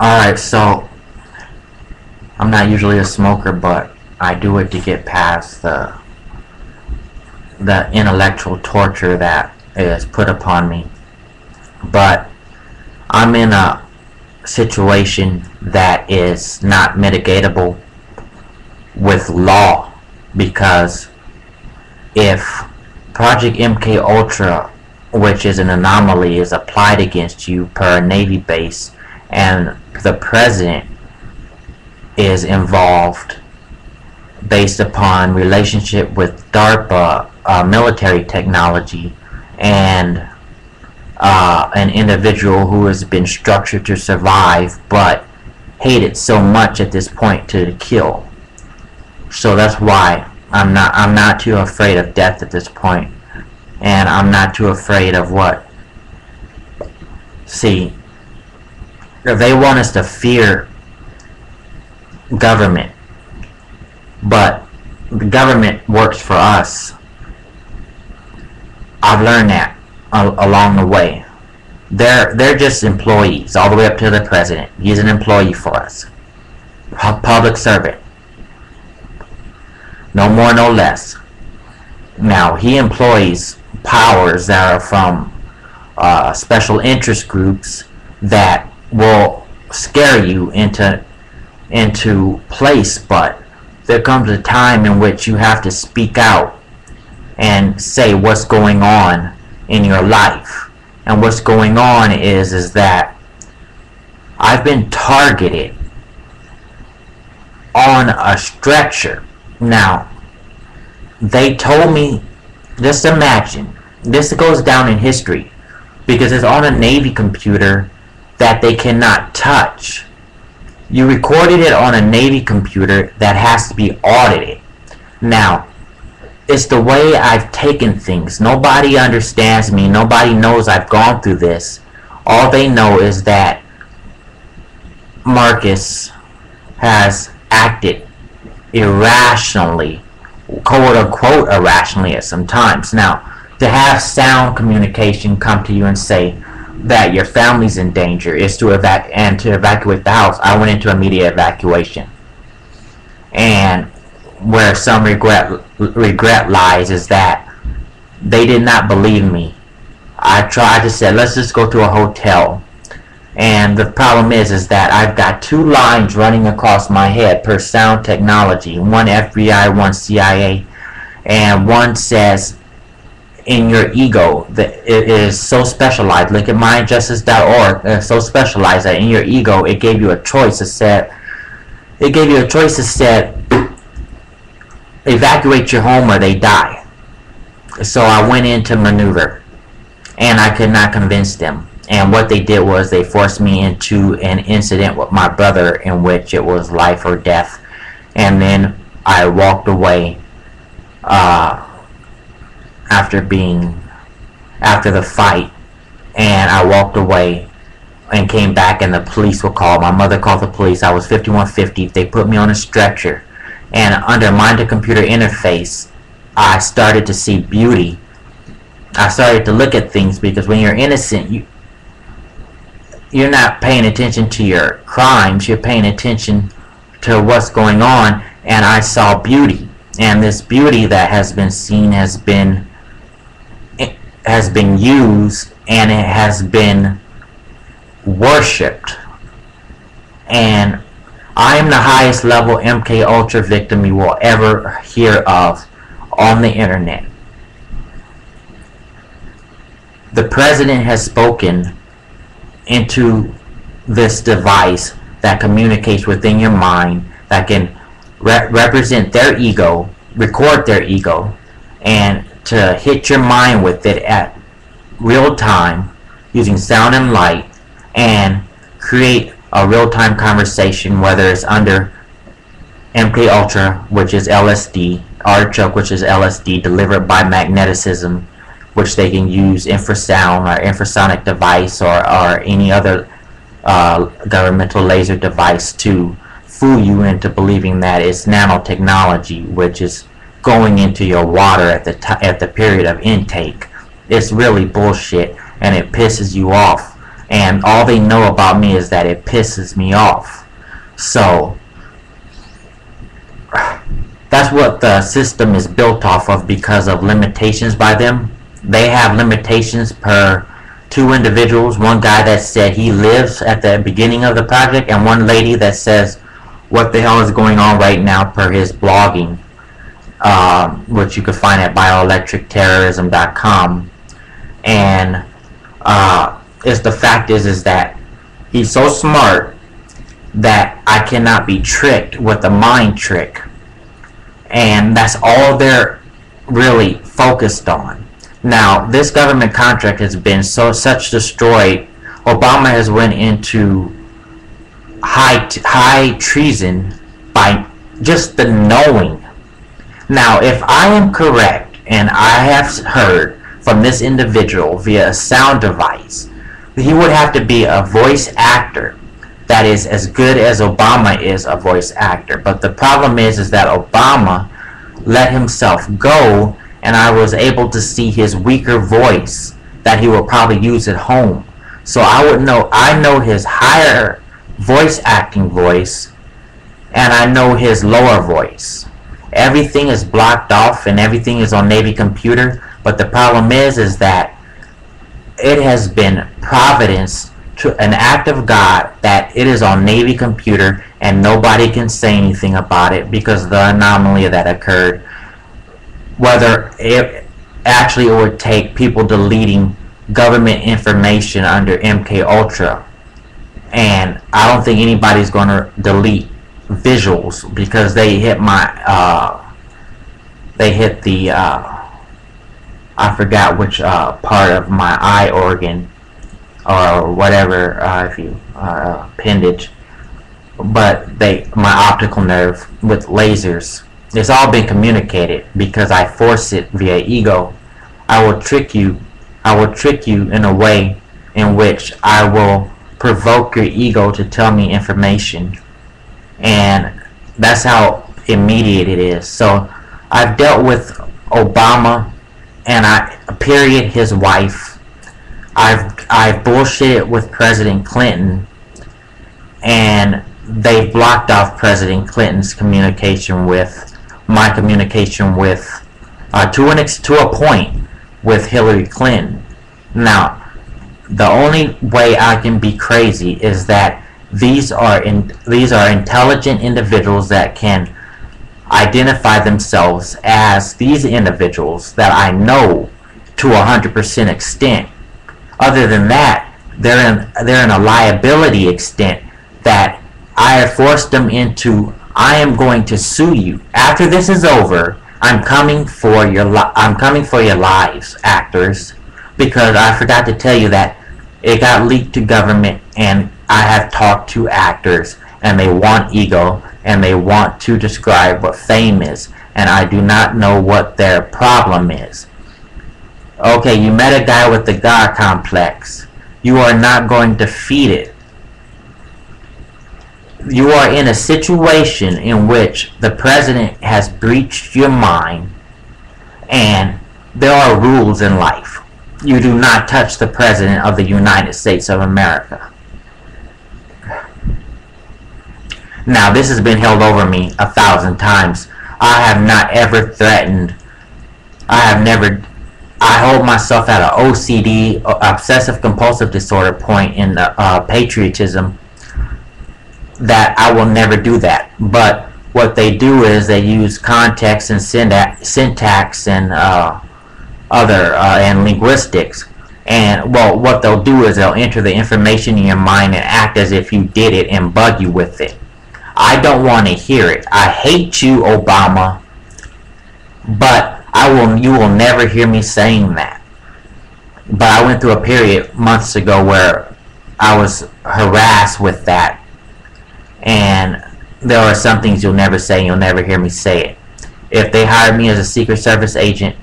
Alright, so I'm not usually a smoker, but I do it to get past the intellectual torture that is put upon me. But I'm in a situation that is not mitigatable with law, because if Project MK Ultra, which is an anomaly, is applied against you per a Navy base, and the president is involved based upon relationship with DARPA military technology, and an individual who has been structured to survive but hated so much at this point to kill. So that's why I'm not too afraid of death at this point, and I'm not too afraid of what. See, they want us to fear government, but the government works for us. I've learned that along the way. They're just employees all the way up to the president. He's an employee for us, public servant, no more no less. Now he employs powers that are from special interest groups that will scare you into place, but there comes a time in which you have to speak out and say what's going on in your life. And what's going on is that I've been targeted on a stretcher. Now, they told me, just imagine, this goes down in history because it's on a Navy computer that they cannot touch. You recorded it on a Navy computer that has to be audited. Now, it's the way I've taken things. Nobody understands me. Nobody knows I've gone through this. All they know is that Marcus has acted irrationally, quote unquote irrationally at some times. Now, to have sound communication come to you and say that your family's in danger is to evacuate the house. I went into immediate evacuation, and where some regret lies is that they did not believe me. I tried to say, let's just go to a hotel, and the problem is that I've got two lines running across my head per sound technology, one FBI, one CIA, and one says, in your ego, that it is so specialized. Look at myinjustice.org. It's so specialized that in your ego, it gave you a choice that said, evacuate your home or they die. So I went into maneuver, and I could not convince them. And what they did was they forced me into an incident with my brother in which it was life or death. And then I walked away after the fight, and I walked away and came back, and the police were called. My mother called the police. I was 5150. They put me on a stretcher, and under mind-to-computer interface, I started to see beauty. I started to look at things, because when you're innocent, you're not paying attention to your crimes. You're paying attention to what's going on, and I saw beauty. And this beauty that has been seen has been used, and it has been worshipped. And I am the highest level MK Ultra victim you will ever hear of on the internet. The president has spoken into this device that communicates within your mind, that can represent their ego, record their ego, and to hit your mind with it at real time using sound and light, and create a real-time conversation, whether it's under MK Ultra, which is LSD, Artichoke, which is LSD delivered by magneticism, which they can use infrasound or infrasonic device or any other governmental laser device to fool you into believing that it's nanotechnology, which is going into your water at the period of intake. It's really bullshit, and it pisses you off. and all they know about me is that it pisses me off. So that's what the system is built off of, because of limitations by them. They have limitations per 2 individuals. One guy that said he lives at the beginning of the project, and one lady that says what the hell is going on right now per his blogging, which you can find at bioelectricterrorism.com. And the fact is that he's so smart that I cannot be tricked with a mind trick, and that's all they're really focused on. Now, this government contract has been such destroyed. Obama has went into high treason by just the knowing. Now, if I am correct, and I have heard from this individual via a sound device, he would have to be a voice actor that is as good as Obama is a voice actor. But the problem is that Obama let himself go, and I was able to see his weaker voice that he will probably use at home. So I know his higher voice acting voice, and I know his lower voice. Everything is blocked off and everything is on Navy computer, but the problem is that it has been providence to an act of God that it is on Navy computer and nobody can say anything about it because of the anomaly that occurred. Whether it would take people deleting government information under MK Ultra, and I don't think anybody's going to delete visuals because they hit the I forgot which part of my eye organ or whatever, if you appendage, but my optical nerve with lasers. It's all been communicated because I force it via ego. I will trick you in a way in which I will provoke your ego to tell me information, and that's how immediate it is. So I've dealt with Obama and his wife. I've bullshitted with President Clinton, and they blocked off President Clinton's communication with my communication with to a point with Hillary Clinton. Now, the only way I can be crazy is that these are intelligent individuals that can identify themselves as these individuals that I know to 100% extent. Other than that, they're in a liability extent that I have forced them into. I am going to sue you after this is over. I'm coming for your lives, actors, because I forgot to tell you that it got leaked to government, and I have talked to actors, and they want ego, and they want to describe what fame is, and I do not know what their problem is. Okay, you met a guy with the God complex. You are not going to feed it. You are in a situation in which the president has breached your mind, and there are rules in life. You do not touch the president of the United States of America. Now, this has been held over me 1,000 times. I have not ever threatened. I hold myself at an OCD, obsessive compulsive disorder point in patriotism, that I will never do that. But what they do is they use context and syntax and and linguistics. And well, what they'll do is they'll enter the information in your mind and act as if you did it and bug you with it. I don't want to hear it. I hate you, Obama, but you will never hear me saying that. But I went through a period months ago where I was harassed with that, and there are some things you'll never say, and you'll never hear me say it. If they hired me as a Secret Service agent,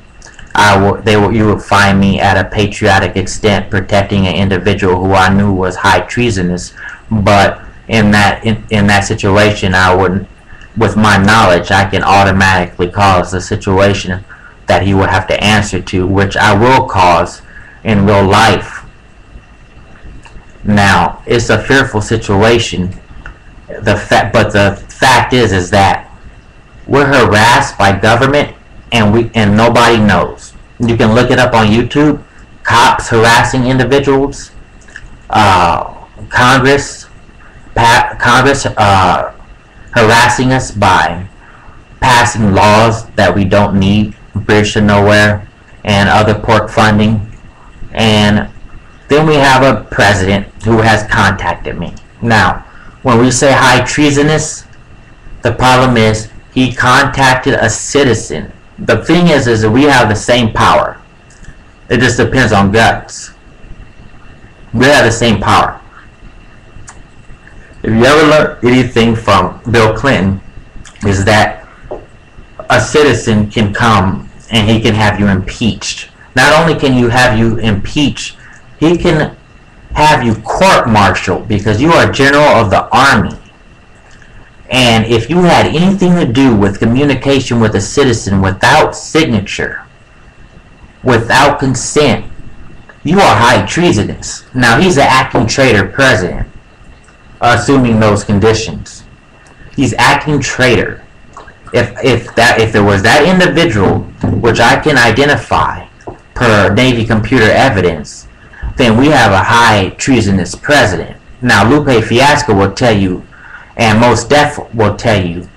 you would find me at a patriotic extent protecting an individual who I knew was high treasonous. But in that situation, I wouldn't, with my knowledge, I can automatically cause a situation that he would have to answer to, which I will cause in real life. Now, it's a fearful situation. But the fact is that we're harassed by government, and nobody knows. You can look it up on YouTube. Cops harassing individuals. Congress harassing us by passing laws that we don't need, bridge to nowhere, and other pork funding. And then we have a president who has contacted me. Now, when we say high treasonous, the problem is he contacted a citizen. The thing is that we have the same power. It just depends on guts. We have the same power. If you ever learned anything from Bill Clinton, is that a citizen can come and he can have you impeached. Not only can you have you impeached, he can have you court-martialed because you are general of the army. And if you had anything to do with communication with a citizen without signature, without consent, you are high treasonous. Now, he's an acting traitor president, assuming those conditions. He's acting traitor. If there was that individual, which I can identify per Navy computer evidence, then we have a high treasonous president. Now, Lupe Fiasco will tell you, and Most Def will tell you,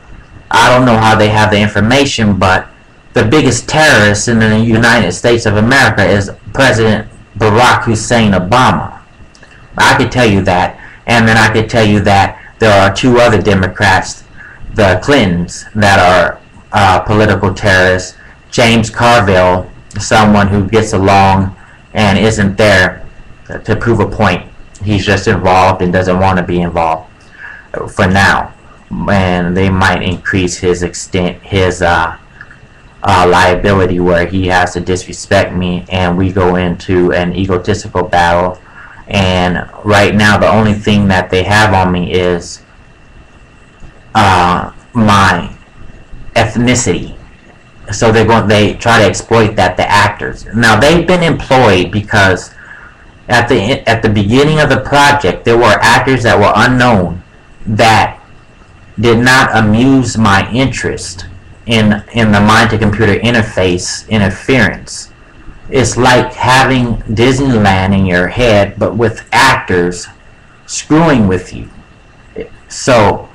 I don't know how they have the information, but the biggest terrorist in the United States of America is President Barack Hussein Obama. I could tell you that, and then I could tell you that there are two other Democrats, the Clintons, that are political terrorists. James Carville, someone who gets along and isn't there to prove a point. He's just involved and doesn't want to be involved for now. And they might increase his liability where he has to disrespect me and we go into an egotistical battle. And right now the only thing that they have on me is my ethnicity. So they try to exploit that, the actors. Now, they've been employed because at the beginning of the project there were actors that were unknown that did not amuse my interest in the mind-to-computer interface interference. It's like having Disneyland in your head, but with actors screwing with you. So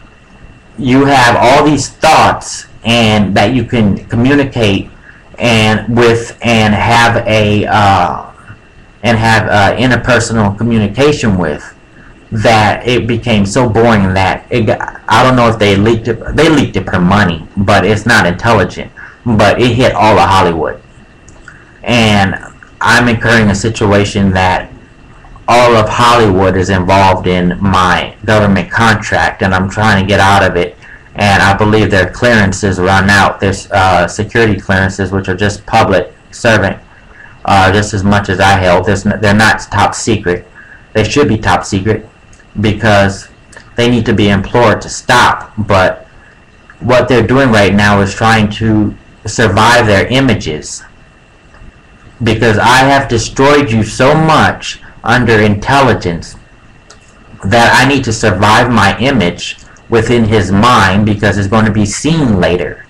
you have all these thoughts and that you can communicate and have interpersonal communication with, that it became so boring that I don't know if they leaked it per money, but it's not intelligent, but it hit all of Hollywood. And I'm incurring a situation that all of Hollywood is involved in my government contract, and I'm trying to get out of it. And I believe their clearances run out. There's security clearances, which are just public servant, just as much as I held. They're not top secret. They should be top secret because they need to be implored to stop. But what they're doing right now is trying to survive their images, because I have destroyed you so much under intelligence that I need to survive my image within his mind, because it's going to be seen later.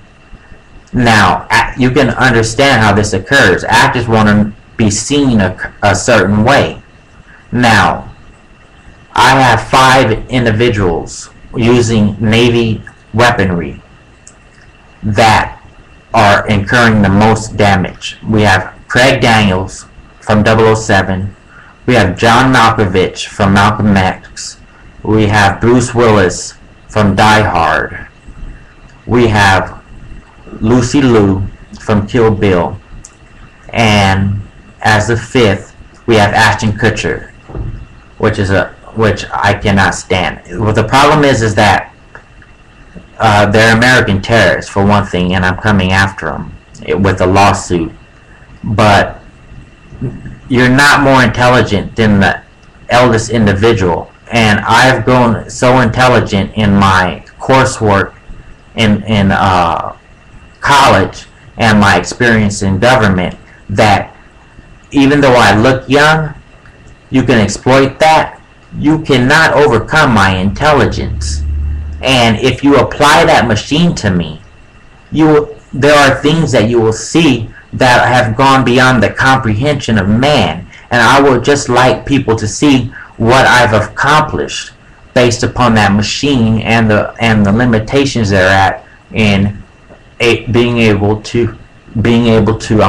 Now, you can understand how this occurs. Actors want to be seen a certain way. Now, I have 5 individuals using Navy weaponry that are incurring the most damage. We have Craig Daniels from 007. We have John Malkovich from Malcolm X. We have Bruce Willis from Die Hard. We have Lucy Liu from Kill Bill. And as the 5th, we have Ashton Kutcher, which I cannot stand. Well, the problem is that they're American terrorists, for one thing, and I'm coming after them with a lawsuit. But you're not more intelligent than the eldest individual. And I've grown so intelligent in my coursework in college and my experience in government that even though I look young, you can exploit that you cannot overcome my intelligence. And if you apply that machine to me, there are things that you will see that have gone beyond the comprehension of man. And I would just like people to see what I've accomplished based upon that machine and the limitations they're at in being able to being able to